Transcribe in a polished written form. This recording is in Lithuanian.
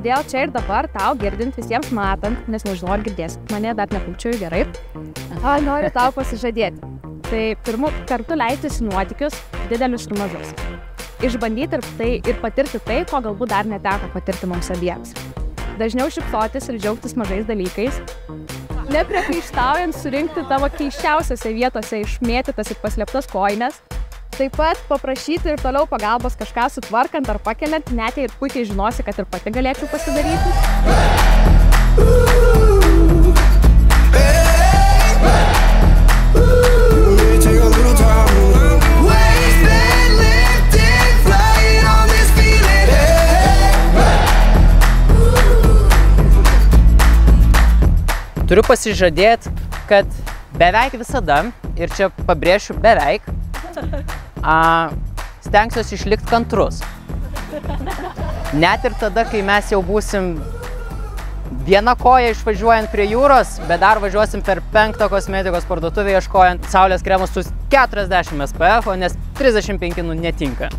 Todėl čia ir dabar tau girdint, visiems matant, nes nežinau, ar girdėsit mane, dar nepūkčiuoju gerai, noriu tau pasižadėti. Tai pirmu kartu leistis į nuotykius, didelius ir mažus. Išbandyti ir patirti tai, ko galbūt dar neteko patirti mums abiems. Dažniau šypsotis ir džiaugtis mažais dalykais. Nepriekaištaujant surinkti tavo keisčiausiose vietose išmėtytas ir paslėptas kojines. Taip pat paprašyti ir toliau pagalbos kažką sutvarkant ar pakeliant, net jei ir puikiai žinosi, kad ir pati galėčiau pasidaryti. Turiu pasižadėti, kad beveik visada, ir čia pabrėšiu beveik, stengsiuosi išlikti kantrus. Net ir tada, kai mes jau būsim viena koja išvažiuojant prie jūros, bet dar važiuosim per 5 kosmetikos parduotuvę ieškojant saulės kremo su 40 SPF, nes 35 netinka.